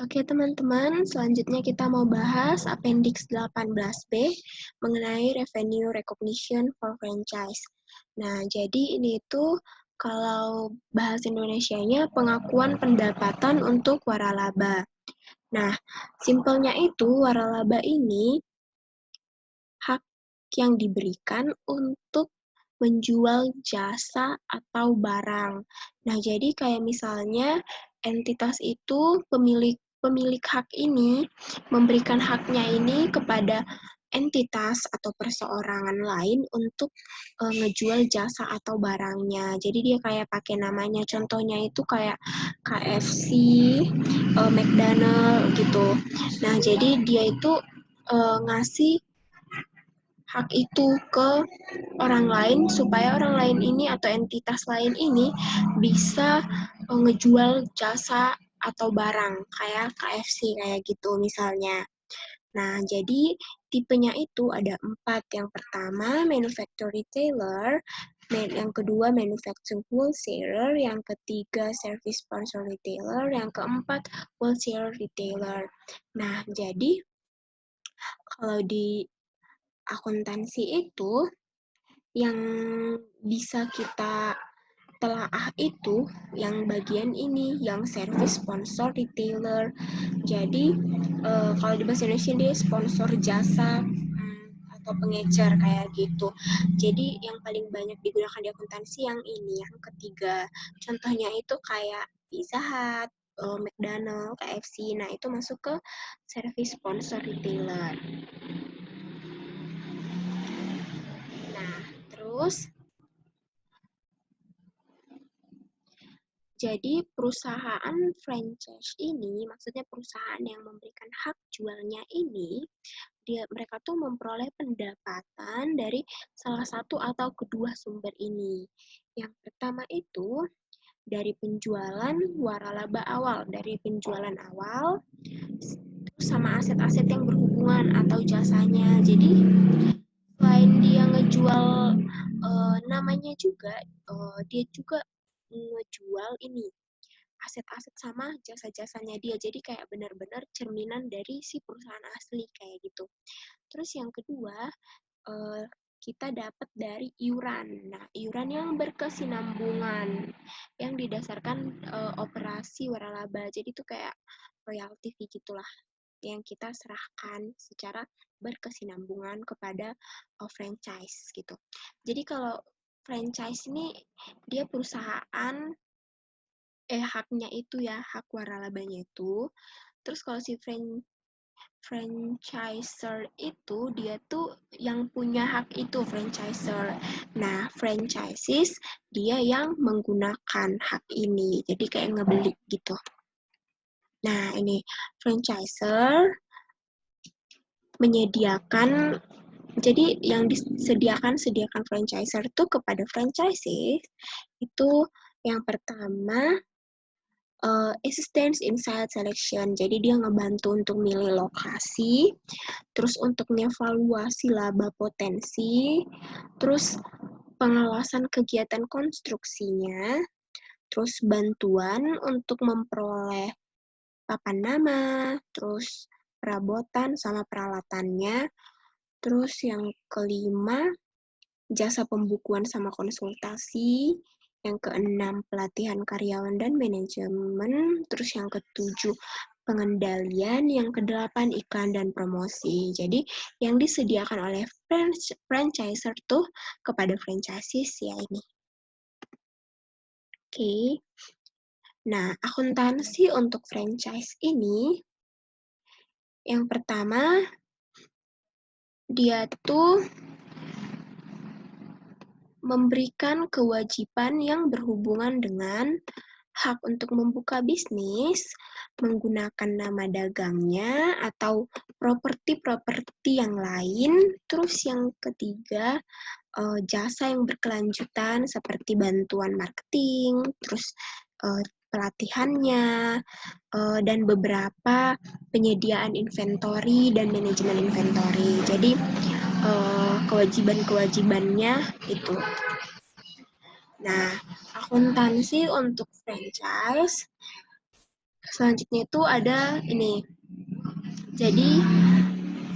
Oke teman-teman, selanjutnya kita mau bahas Appendix 18B mengenai Revenue Recognition for Franchise. Nah, jadi ini tuh kalau bahasa Indonesianya pengakuan pendapatan untuk waralaba. Nah, simpelnya itu waralaba ini hak yang diberikan untuk menjual jasa atau barang. Nah, jadi kayak misalnya entitas itu pemilik hak ini memberikan haknya ini kepada entitas atau perseorangan lain untuk ngejual jasa atau barangnya. Jadi dia kayak pakai namanya. Contohnya itu kayak KFC, McDonald gitu. Nah, jadi dia itu ngasih hak itu ke orang lain supaya orang lain ini atau entitas lain ini bisa ngejual jasa atau barang kayak KFC kayak gitu misalnya. Nah, jadi tipenya itu ada 4. Yang pertama, manufacturer retailer. Yang kedua, manufacturer wholesaler. Yang ketiga, service sponsor retailer. Yang keempat, wholesale retailer. Nah, jadi kalau di akuntansi itu yang bisa kita telaah itu yang bagian ini, yang service sponsor retailer. Jadi kalau di bahasa Indonesia dia sponsor jasa atau pengecer kayak gitu. Jadi yang paling banyak digunakan di akuntansi yang ini, yang ketiga. Contohnya itu kayak Pizza Hut, McDonald, KFC. Nah, itu masuk ke service sponsor retailer. Nah, terus jadi perusahaan franchise ini, maksudnya perusahaan yang memberikan hak jualnya ini, mereka tuh memperoleh pendapatan dari salah satu atau kedua sumber ini. Yang pertama itu dari penjualan waralaba awal, dari penjualan awal, sama aset-aset yang berhubungan atau jasanya. Jadi selain dia ngejual namanya juga, dia juga ngejual ini aset-aset sama jasa-jasanya dia. Jadi kayak benar-benar cerminan dari si perusahaan asli kayak gitu. Terus yang kedua, kita dapat dari iuran. Nah, iuran yang berkesinambungan yang didasarkan operasi waralaba. Jadi itu kayak royalti fee gitulah yang kita serahkan secara berkesinambungan kepada franchise gitu. Jadi kalau franchise ini dia perusahaan haknya itu ya, hak waralabanya itu. Terus kalau si franchiser itu dia tuh yang punya hak itu franchiser. Nah, franchises dia yang menggunakan hak ini. Jadi kayak ngebeli gitu. Nah, ini franchiser menyediakan, jadi yang disediakan franchiser tuh kepada franchises itu yang pertama assistance in site selection. Jadi dia ngebantu untuk milih lokasi, terus untuk ngevaluasi laba potensi, terus pengawasan kegiatan konstruksinya, terus bantuan untuk memperoleh papan nama, terus perabotan sama peralatannya, terus yang kelima jasa pembukuan sama konsultasi, yang keenam pelatihan karyawan dan manajemen, terus yang ketujuh pengendalian, yang kedelapan iklan dan promosi. Jadi yang disediakan oleh franchiser tuh kepada franchises ya ini. Oke. Nah, akuntansi untuk franchise ini yang pertama dia tuh memberikan kewajiban yang berhubungan dengan hak untuk membuka bisnis, menggunakan nama dagangnya, atau properti-properti yang lain. Terus yang ketiga, jasa yang berkelanjutan seperti bantuan marketing, terus pelatihannya, dan beberapa penyediaan inventory dan manajemen inventory. Jadi, kewajiban-kewajibannya itu. Nah, akuntansi untuk franchise Selanjutnya itu ada ini. Jadi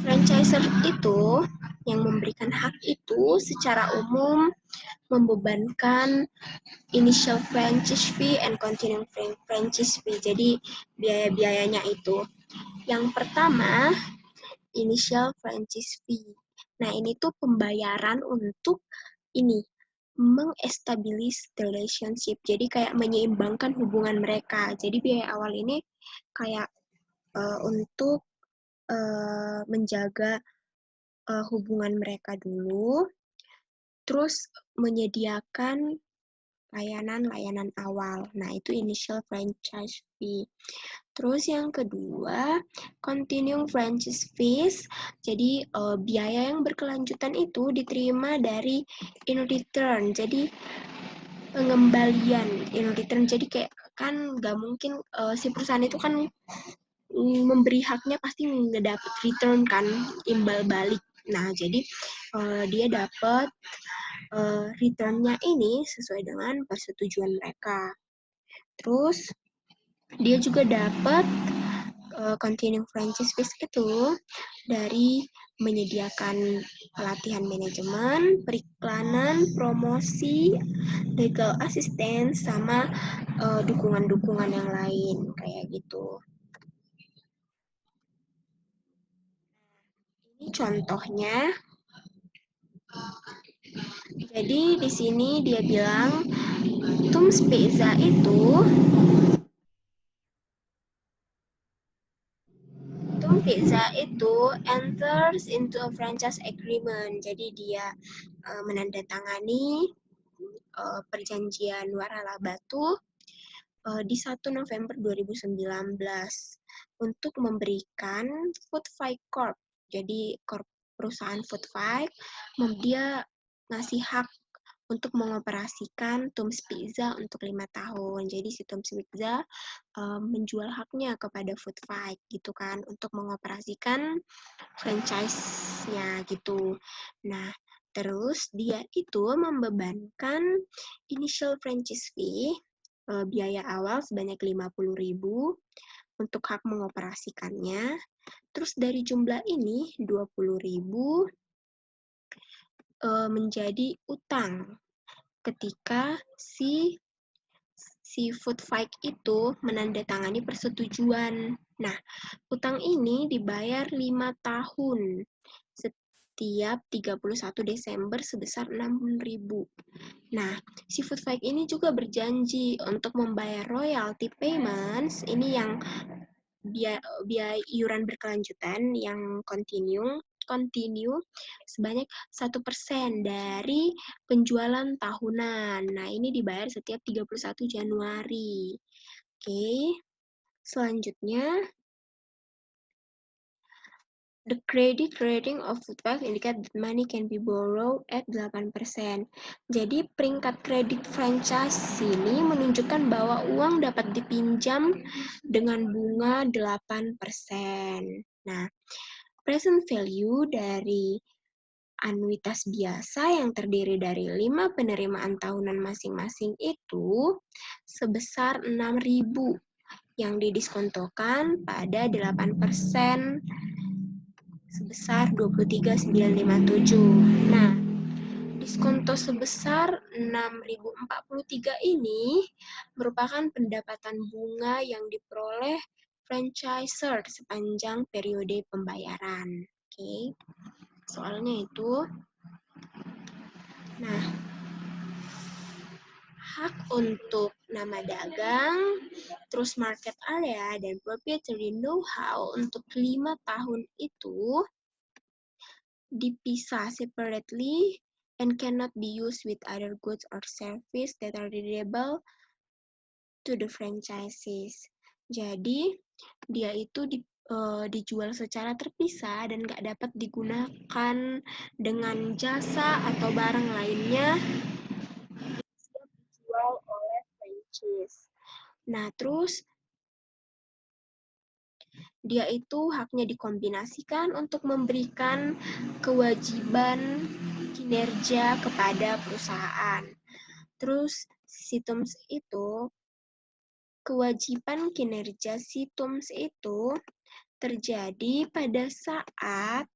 franchisor itu yang memberikan hak itu secara umum membebankan initial franchise fee and continuing franchise fee. Jadi biaya-biayanya itu. Yang pertama, initial franchise fee. Nah, ini tuh pembayaran untuk ini mengestablish the relationship. Jadi kayak menyeimbangkan hubungan mereka. Jadi biaya awal ini kayak untuk menjaga hubungan mereka dulu, terus menyediakan layanan-layanan awal. Nah, itu initial franchise fee. Terus yang kedua, continuing franchise fees. Jadi biaya yang berkelanjutan itu diterima dari in return. Jadi pengembalian in return. Jadi kayak kan nggak mungkin si perusahaan itu kan memberi haknya pasti ngedapat return kan, imbal balik. Nah, jadi dia dapat returnnya ini sesuai dengan persetujuan mereka. Terus dia juga dapat continuing franchise fees itu dari menyediakan pelatihan manajemen, periklanan, promosi, legal assistance, sama dukungan-dukungan yang lain kayak gitu. Ini contohnya. Jadi di sini dia bilang Tums Pizza itu enters into a franchise agreement. Jadi dia menandatangani perjanjian waralaba batu di 1 November 2019 untuk memberikan Food Fight Corp. Jadi perusahaan Food Fight dia ngasih hak untuk mengoperasikan Tums Pizza untuk 5 tahun. Jadi si Tums Pizza menjual haknya kepada Food Fight gitu kan untuk mengoperasikan franchise-nya gitu. Nah, terus dia itu membebankan initial franchise fee biaya awal sebanyak 50.000 untuk hak mengoperasikannya. Terus dari jumlah ini 20.000 menjadi utang ketika si Food Fight itu menandatangani persetujuan. Nah, utang ini dibayar 5 tahun setiap 31 Desember sebesar 60.000. Nah, si Food Fight ini juga berjanji untuk membayar royalty payments, ini yang biaya iuran berkelanjutan yang continue sebanyak 1% dari penjualan tahunan. Nah, ini dibayar setiap 31 Januari. Oke. Selanjutnya, the credit rating of Food Fight indicate that money can be borrowed at 8%. Jadi peringkat kredit franchise ini menunjukkan bahwa uang dapat dipinjam dengan bunga 8%. Nah, present value dari anuitas biasa yang terdiri dari 5 penerimaan tahunan masing-masing itu sebesar 6.000 yang didiskontokan pada 8% sebesar 23.957. Nah, diskonto sebesar 6.043 ini merupakan pendapatan bunga yang diperoleh franchisor sepanjang periode pembayaran. Oke. Soalnya itu. Nah, hak untuk nama dagang, terus market area, dan proprietary know-how untuk 5 tahun itu dipisah separately and cannot be used with other goods or service that are reliable to the franchises. Jadi, dia itu dijual secara terpisah dan nggak dapat digunakan dengan jasa atau barang lainnya yang dijual oleh franchise. Nah, terus dia itu haknya dikombinasikan untuk memberikan kewajiban kinerja kepada perusahaan. Terus si Tums itu kewajiban kinerja si TUMS itu terjadi pada saat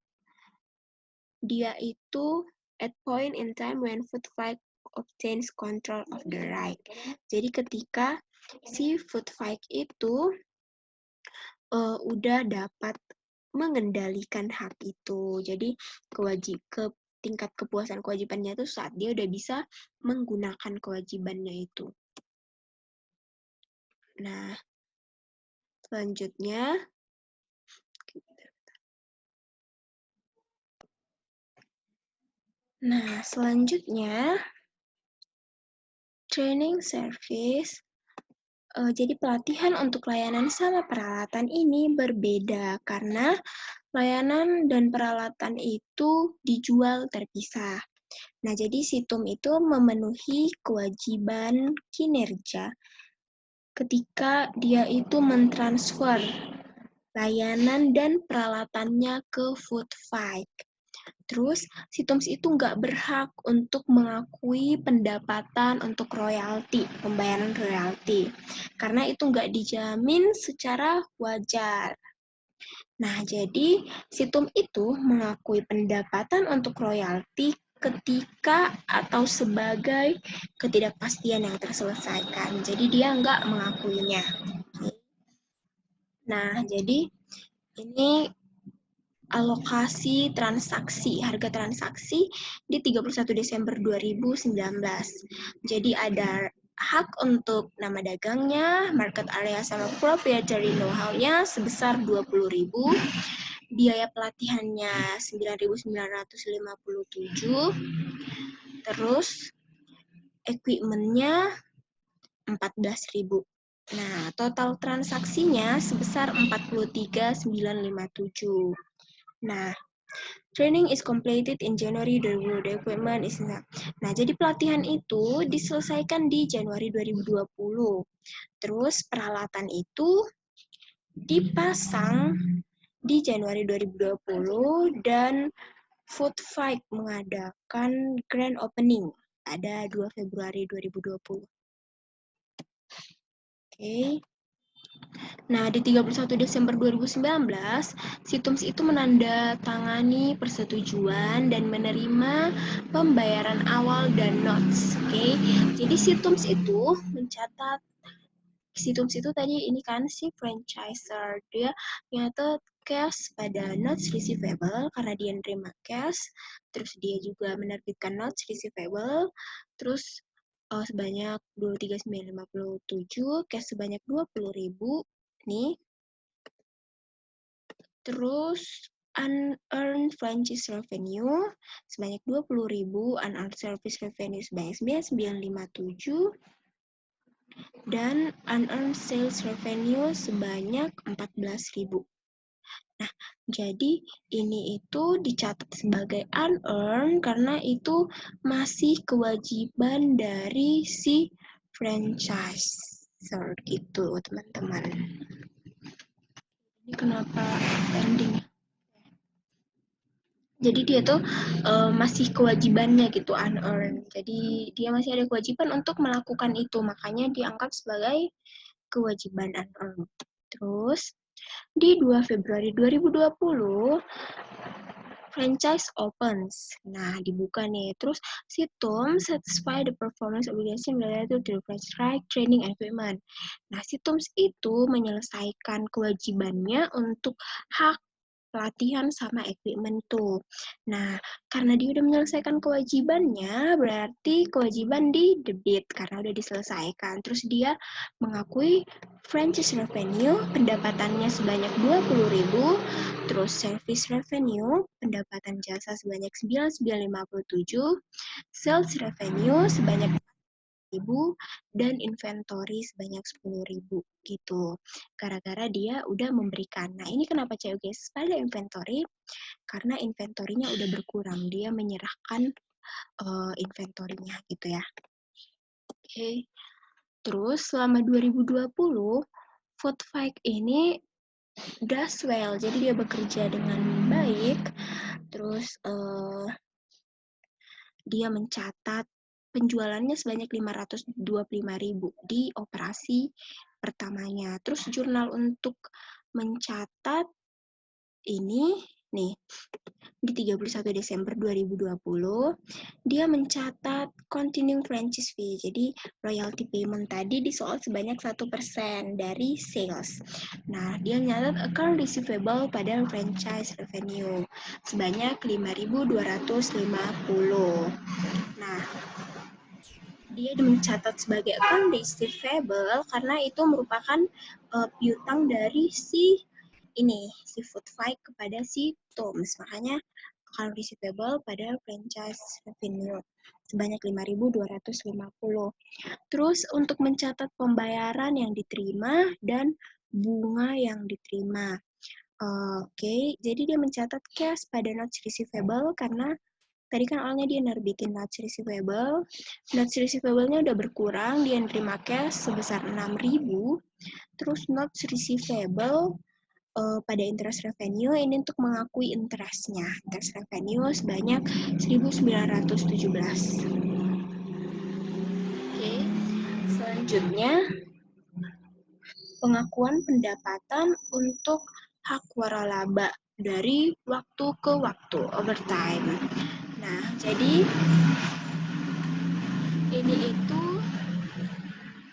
dia itu at point in time when Food Fight obtains control of the right. Jadi ketika si Food Fight itu udah dapat mengendalikan hak itu. Jadi tingkat kepuasan kewajibannya itu saat dia udah bisa menggunakan kewajibannya itu. Nah, selanjutnya training service. Jadi pelatihan untuk layanan sama peralatan ini berbeda karena layanan dan peralatan itu dijual terpisah. Nah, jadi situm itu memenuhi kewajiban kinerja ketika dia itu mentransfer layanan dan peralatannya ke Food Fight. Terus, si TUMS itu nggak berhak untuk mengakui pendapatan untuk royalti, pembayaran royalti. Karena itu nggak dijamin secara wajar. Nah, jadi si TUMS itu mengakui pendapatan untuk royalti ketika atau sebagai ketidakpastian yang terselesaikan. Jadi dia nggak mengakuinya. Nah, jadi ini alokasi transaksi, harga transaksi di 31 Desember 2019. Jadi ada hak untuk nama dagangnya, market area sama proprietary know-how-nya sebesar 20.000, biaya pelatihannya 9.957, terus equipment-nya 14.000. Nah, total transaksinya sebesar 43.957. Nah, training is completed in January 2020. The equipment is not. Nah, jadi pelatihan itu diselesaikan di Januari 2020. Terus peralatan itu dipasang di Januari 2020 dan Food Fight mengadakan grand opening pada 2 Februari 2020. Oke. Nah, di 31 Desember 2019, si TUMS itu menandatangani persetujuan dan menerima pembayaran awal dan notes. Oke. Jadi si TUMS itu mencatat si TUMS itu tadi ini kan si franchiser, dia nyatet cash pada notes receivable karena dia nerima cash, terus dia juga menerbitkan notes receivable, terus sebanyak 23.957, cash sebanyak 20.000 nih. Terus unearned franchise revenue sebanyak 20.000, unearned service revenue sebanyak 9.957, dan unearned sales revenue sebanyak 14.000. Nah, jadi ini itu dicatat sebagai unearned karena itu masih kewajiban dari si franchiser gitu, teman-teman. Ini kenapa ending? Jadi dia tuh masih kewajibannya gitu unearned. Jadi dia masih ada kewajiban untuk melakukan itu, makanya dianggap sebagai kewajiban unearned. Terus di 2 Februari 2020 franchise opens. Nah, dibuka nih. Terus si Tom satisfy the performance obligation related to the franchise right, training and equipment. Nah, si Tom itu menyelesaikan kewajibannya untuk hak pelatihan sama equipment tuh. Nah, karena dia udah menyelesaikan kewajibannya, berarti kewajiban di debit karena udah diselesaikan. Terus dia mengakui franchise revenue, pendapatannya sebanyak 20.000, terus service revenue, pendapatan jasa sebanyak 9.957, sales revenue sebanyak 1.000, dan inventory sebanyak 10.000 gitu. Gara-gara dia udah memberikan. Nah, ini kenapa COGS pada inventory? Karena inventorinya udah berkurang. Dia menyerahkan inventorinya gitu ya. Oke. Terus selama 2020, Food Fight ini does well. Jadi dia bekerja dengan baik. Terus dia mencatat penjualannya sebanyak 525.000 di operasi pertamanya. Terus jurnal untuk mencatat ini nih di 31 Desember 2020 dia mencatat continuing franchise fee. Jadi royalty payment tadi disoal sebanyak 1% dari sales. Nah, dia nyatat account receivable pada franchise revenue sebanyak 5.250. Nah, dia mencatat sebagai account receivable karena itu merupakan piutang dari si Food Fight kepada si Toms. Makanya account receivable pada franchise revenue sebanyak 5.250. Terus untuk mencatat pembayaran yang diterima dan bunga yang diterima. Oke, jadi dia mencatat cash pada notes receivable karena tadi kan awalnya dia nerbitin notes receivable. Notes receivable-nya udah berkurang, dia nerima cash sebesar 6.000. Terus notes receivable pada interest revenue ini untuk mengakui interestnya. Interest revenue sebanyak 1.917. Oke, selanjutnya pengakuan pendapatan untuk hak waralaba dari waktu ke waktu, overtime. Nah, jadi ini itu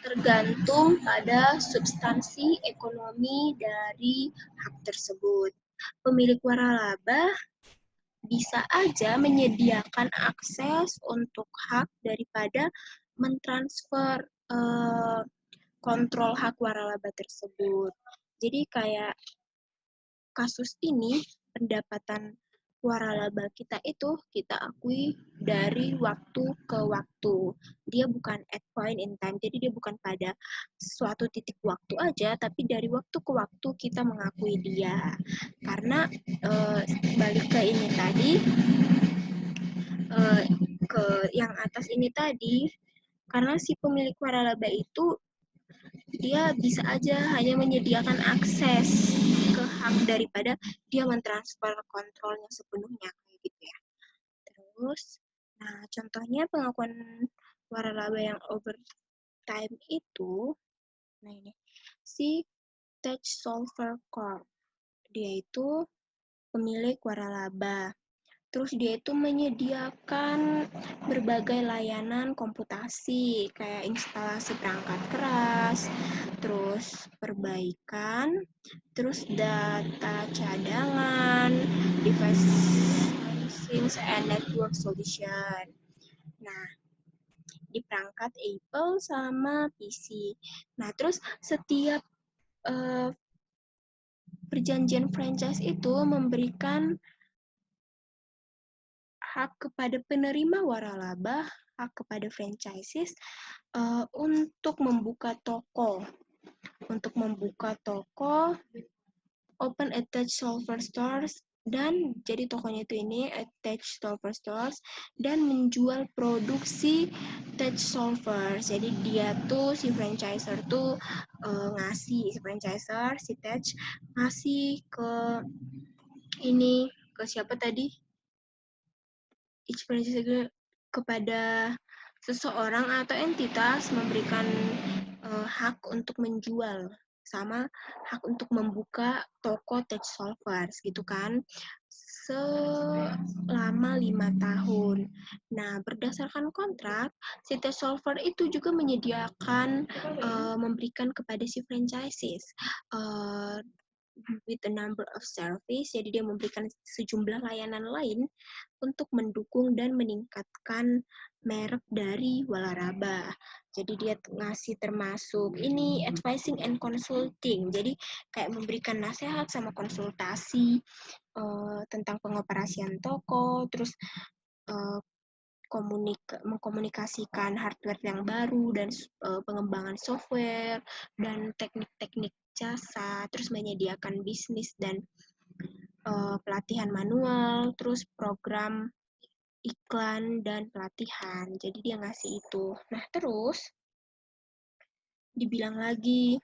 tergantung pada substansi ekonomi dari hak tersebut. Pemilik waralaba bisa aja menyediakan akses untuk hak daripada mentransfer kontrol hak waralaba tersebut. Jadi kayak kasus ini pendapatan waralaba kita itu kita akui dari waktu ke waktu. Dia bukan at point in time, jadi dia bukan pada suatu titik waktu aja, tapi dari waktu ke waktu kita mengakui dia. Karena balik ke ini tadi, ke yang atas ini tadi, karena si pemilik waralaba itu dia bisa aja hanya menyediakan akses ke hak daripada dia mentransfer kontrolnya sepenuhnya kayak gitu ya. Terus, nah contohnya pengakuan waralaba yang overtime itu, nah ini si Tech Solver Corp. Dia itu pemilik waralaba. Terus dia itu menyediakan berbagai layanan komputasi, kayak instalasi perangkat keras, terus perbaikan, terus data cadangan, device servicing, and network solution. Nah, di perangkat Apple sama PC. Nah, terus setiap perjanjian franchise itu memberikan hak kepada penerima waralaba, hak kepada franchises untuk membuka toko, open attached solver stores, dan jadi tokonya itu ini attached solver stores dan menjual produksi attached solver. Jadi dia tuh si franchiser tuh ngasih si franchiser si attached ngasih ke ini ke siapa tadi? Each franchise kepada seseorang atau entitas memberikan hak untuk menjual sama hak untuk membuka toko tech solvers gitu kan selama 5 tahun. Nah, berdasarkan kontrak, si tech solver itu juga menyediakan memberikan kepada si franchises with a number of service, jadi dia memberikan sejumlah layanan lain untuk mendukung dan meningkatkan merek dari waralaba. Jadi dia ngasih termasuk ini advising and consulting, jadi kayak memberikan nasihat sama konsultasi tentang pengoperasian toko, terus mengkomunikasikan hardware yang baru dan pengembangan software dan teknik-teknik jasa, terus menyediakan bisnis dan pelatihan manual, terus program iklan dan pelatihan. Jadi dia ngasih itu. Nah, terus dibilang lagi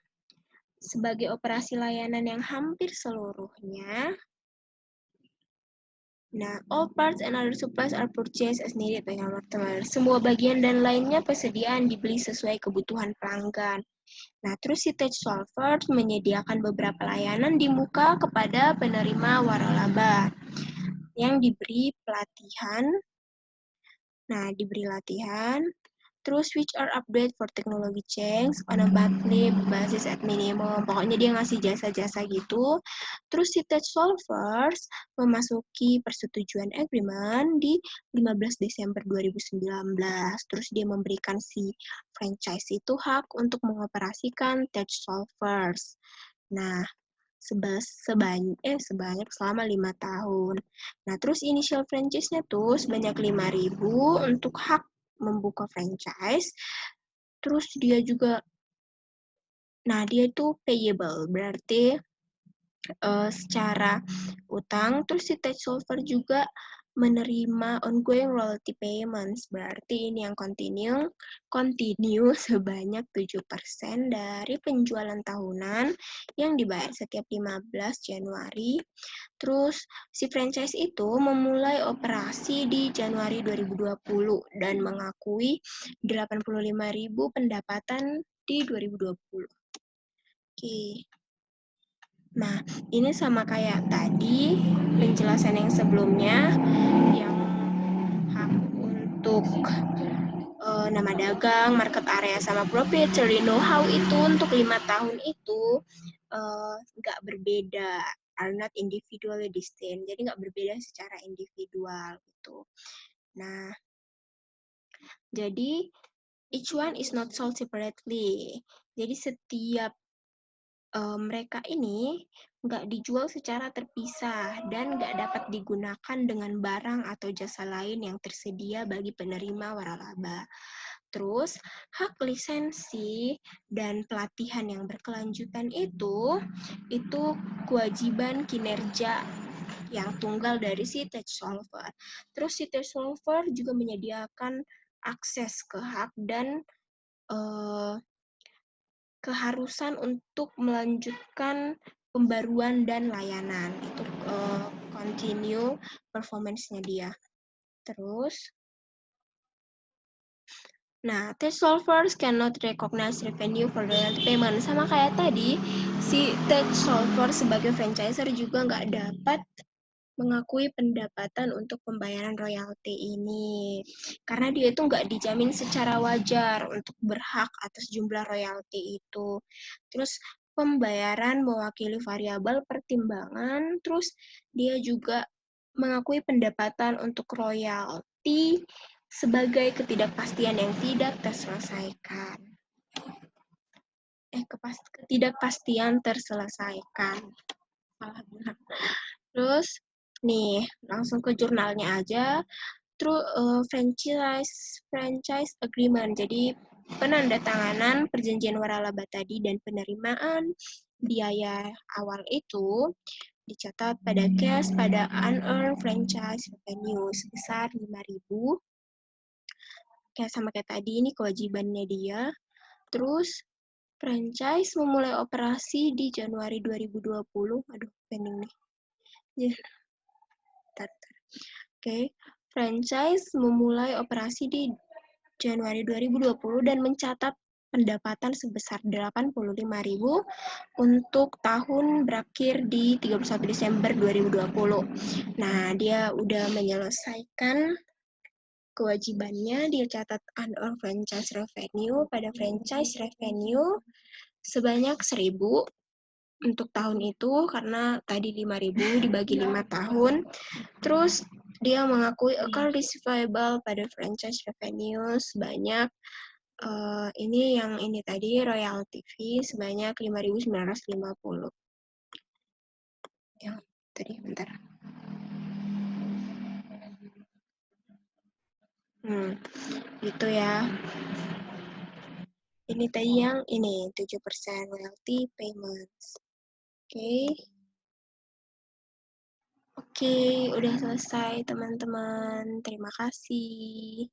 sebagai operasi layanan yang hampir seluruhnya. Nah, all parts and other supplies are purchased as needed by our customers. Semua bagian dan lainnya persediaan dibeli sesuai kebutuhan pelanggan. Nah, terus si Tech Solvers menyediakan beberapa layanan di muka kepada penerima waralaba yang diberi pelatihan. Nah, diberi latihan, terus which are update for technology change on a monthly basis at minimum. Pokoknya dia ngasih jasa-jasa gitu. Terus si Tech Solvers memasuki persetujuan agreement di 15 Desember 2019. Terus dia memberikan si franchise itu hak untuk mengoperasikan Tech Solvers. Nah, sebanyak selama 5 tahun. Nah, terus initial franchise-nya tuh sebanyak 5.000 untuk hak membuka franchise. Terus dia juga, nah dia itu payable, berarti secara utang. Terus si Tech Solver juga menerima ongoing royalty payments, berarti ini yang continue sebanyak 7% dari penjualan tahunan yang dibayar setiap 15 Januari. Terus si franchise itu memulai operasi di Januari 2020 dan mengakui 85.000 pendapatan di 2020. Oke. Nah, ini sama kayak tadi penjelasan yang sebelumnya yang hak untuk nama dagang, market area, sama proprietary know-how itu untuk 5 tahun itu nggak berbeda, are not individually distinct, jadi nggak berbeda secara individual gitu. Nah, jadi each one is not sold separately. Jadi setiap mereka ini nggak dijual secara terpisah dan nggak dapat digunakan dengan barang atau jasa lain yang tersedia bagi penerima waralaba. Terus, hak lisensi dan pelatihan yang berkelanjutan itu kewajiban kinerja yang tunggal dari si Tech Solver. Terus si Tech Solver juga menyediakan akses ke hak dan keharusan untuk melanjutkan pembaruan dan layanan. Itu continue performance-nya dia. Terus, nah, Tech Solvers cannot recognize revenue for royalty payment. Sama kayak tadi, si Tech Solver sebagai franchisor juga nggak dapat mengakui pendapatan untuk pembayaran royalti ini. Karena dia itu nggak dijamin secara wajar untuk berhak atas jumlah royalti itu. Terus pembayaran mewakili variabel pertimbangan, terus dia juga mengakui pendapatan untuk royalti sebagai ketidakpastian yang tidak terselesaikan. Ketidakpastian terselesaikan. Terus, nih, langsung ke jurnalnya aja. Through franchise agreement. Jadi, penandatanganan perjanjian waralaba tadi dan penerimaan biaya awal itu dicatat pada cash pada unearned franchise revenue sebesar 5.000. Kayak sama kayak tadi, ini kewajibannya dia. Terus, franchise memulai operasi di Januari 2020. Aduh, pending nih. Oke, franchise memulai operasi di Januari 2020 dan mencatat pendapatan sebesar 85.000 untuk tahun berakhir di 31 Desember 2020. Nah, dia udah menyelesaikan kewajibannya, dia catat unearned franchise revenue pada franchise revenue sebanyak 1.000 untuk tahun itu, karena tadi 5.000 dibagi 5 tahun. Terus dia mengakui account receivable pada franchise revenue sebanyak ini tadi royalty fee sebanyak 5.950. Yang tadi bentar. Gitu ya. Ini tadi yang ini 7% royalty payments. Oke, udah selesai teman-teman. Terima kasih.